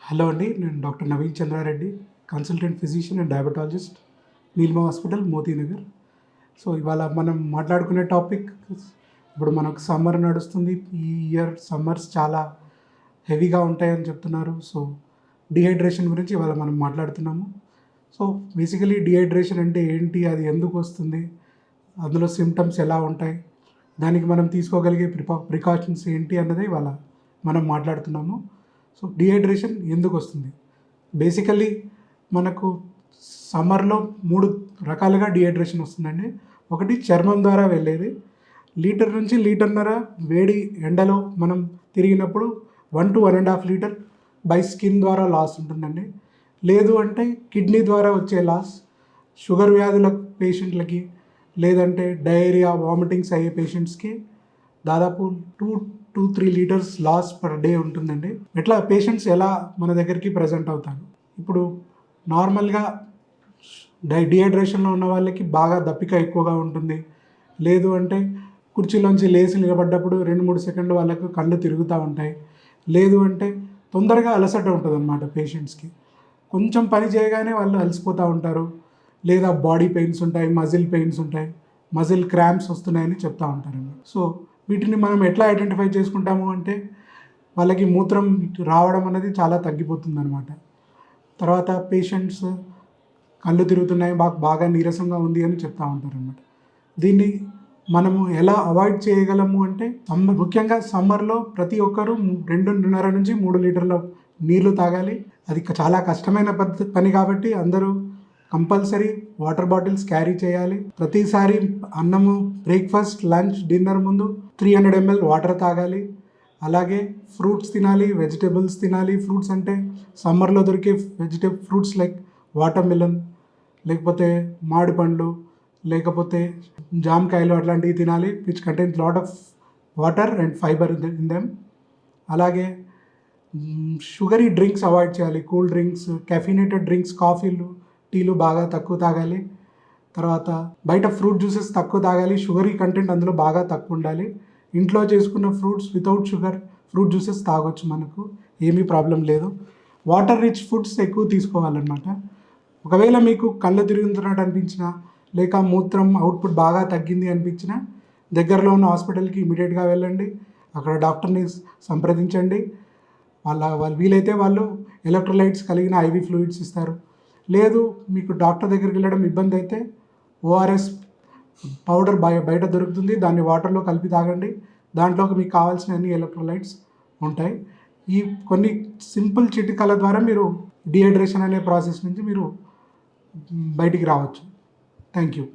Hello అండి, నేను doctor Naveen Chandrareddy, consultant physician and diabetologist, Neelima hospital, Motinagar. So ఇవాళ మనం మాట్లాడుకునే టాపిక్, ఇప్పుడు మనకు సమ్మర్ నడుస్తుంది. ఈ ఇయర్ సమ్మర్స్ చాలా హెవీగా ఉంటాయని చెప్తున్నారు. సో డిహైడ్రేషన్ గురించి ఇవాళ మనం మాట్లాడుతున్నాము. సో బేసికలీ డిహైడ్రేషన్ అంటే ఏంటి, అది ఎందుకు వస్తుంది, అందులో సిమ్టమ్స్ ఎలా ఉంటాయి, దానికి మనం తీసుకోగలిగే ప్రికాషన్స్ ఏంటి అన్నదే ఇవాళ మనం మాట్లాడుతున్నాము. సో డిహైడ్రేషన్ ఎందుకు వస్తుంది? బేసికల్లీ మనకు సమ్మర్లో 3 రకాలుగా డిహైడ్రేషన్ వస్తుందండి. ఒకటి చర్మం ద్వారా వెళ్ళేది. లీటర్ నుంచి లీటర్న్నర వేడి ఎండలో మనం తిరిగినప్పుడు 1 to 1.5 లీటర్ బై స్కిన్ ద్వారా లాస్ ఉంటుందండి. లేదు అంటే కిడ్నీ ద్వారా వచ్చే లాస్, షుగర్ వ్యాధుల పేషెంట్లకి, లేదంటే డయేరియా, వామిటింగ్స్ అయ్యే పేషెంట్స్కి దాదాపు 2 to 3 litres loss per day ఉంటుందండి. ఎట్లా పేషెంట్స్ ఎలా మన దగ్గరికి ప్రజెంట్ అవుతారు? ఇప్పుడు నార్మల్గా డిహైడ్రేషన్లో ఉన్న వాళ్ళకి బాగా దప్పిక ఎక్కువగా ఉంటుంది. లేదు అంటే కుర్చీలోంచి లేచి నిలబడ్డప్పుడు 2-3 సెకండ్లు వాళ్ళకు కళ్ళు తిరుగుతూ ఉంటాయి. లేదు అంటే తొందరగా అలసట ఉంటుంది అన్నమాట పేషెంట్స్కి. కొంచెం పని చేయగానే వాళ్ళు అలసిపోతూ ఉంటారు. లేదా బాడీ పెయిన్స్ ఉంటాయి, మజిల్ పెయిన్స్ ఉంటాయి, మజిల్ క్రాంప్స్ వస్తున్నాయని చెప్తూ ఉంటారండి. సో వీటిని మనం ఎట్లా ఐడెంటిఫై చేసుకుంటాము అంటే, వాళ్ళకి మూత్రం రావడం అనేది చాలా తగ్గిపోతుంది అనమాట. తర్వాత పేషెంట్స్ కళ్ళు తిరుగుతున్నాయి, బాగా నీరసంగా ఉంది అని చెప్తూ ఉంటారు అనమాట. దీన్ని మనము ఎలా అవాయిడ్ చేయగలము అంటే, ముఖ్యంగా సమ్మర్లో ప్రతి ఒక్కరూ 2.5 నుంచి 3 లీటర్ల నీళ్లు తాగాలి. అది చాలా కష్టమైన పని కాబట్టి అందరూ కంపల్సరీ వాటర్ బాటిల్స్ క్యారీ చేయాలి. ప్రతిసారి అన్నము, బ్రేక్ఫాస్ట్, లంచ్, డిన్నర్ ముందు 300 ml వాటర్ తాగాలి. అలాగే ఫ్రూట్స్ తినాలి, వెజిటేబుల్స్ తినాలి. ఫ్రూట్స్ అంటే సమ్మర్లో దొరికే ఫ్రూట్స్ లైక్ వాటర్ మిలన్, లేకపోతే మామిడి పండ్లు, లేకపోతే జామకాయలు, అట్లాంటివి తినాలి, which contains lot of water and fibre in them. అలాగే షుగరీ డ్రింక్స్ అవాయిడ్ చేయాలి. కూల్ డ్రింక్స్, కెఫినేటెడ్ డ్రింక్స్, కాఫీలు, టీలు బాగా తక్కువ తాగాలి. తర్వాత బయట ఫ్రూట్ జ్యూసెస్ తక్కువ తాగాలి. షుగరీ కంటెంట్ అందులో బాగా తక్కువ ఉండాలి. ఇంట్లో చేసుకున్న fruits without sugar fruit juices తాగొచ్చు, మనకు ఏమీ ప్రాబ్లం లేదు. వాటర్ రిచ్ ఫుడ్స్ ఎక్కువ తీసుకోవాలన్నమాట. ఒకవేళ మీకు కళ్ళు తిరుగుతున్నట్టు అనిపించినా, లేక మూత్రం అవుట్పుట్ బాగా తగ్గింది అనిపించినా, దగ్గరలో ఉన్న హాస్పిటల్కి ఇమీడియట్గా వెళ్ళండి. అక్కడ డాక్టర్ని సంప్రదించండి. వాళ్ళు వీలైతే వాళ్ళు ఎలక్ట్రోలైట్స్ కలిగిన ఐవీ ఫ్లూయిడ్స్ ఇస్తారు. లేదు మీకు డాక్టర్ దగ్గరికి వెళ్ళడం ఇబ్బంది అయితే ఓఆర్ఎస్ పౌడర్ బయట దొరుకుతుంది, దాన్ని వాటర్లో కలిపి తాగండి. దాంట్లోకి మీకు కావాల్సిన అన్ని ఎలక్ట్రోలైట్స్ ఉంటాయి. ఈ కొన్ని సింపుల్ చిట్కాల ద్వారా మీరు డిహైడ్రేషన్ అనే ప్రాసెస్ నుంచి మీరు బయటికి రావచ్చు. Thank you.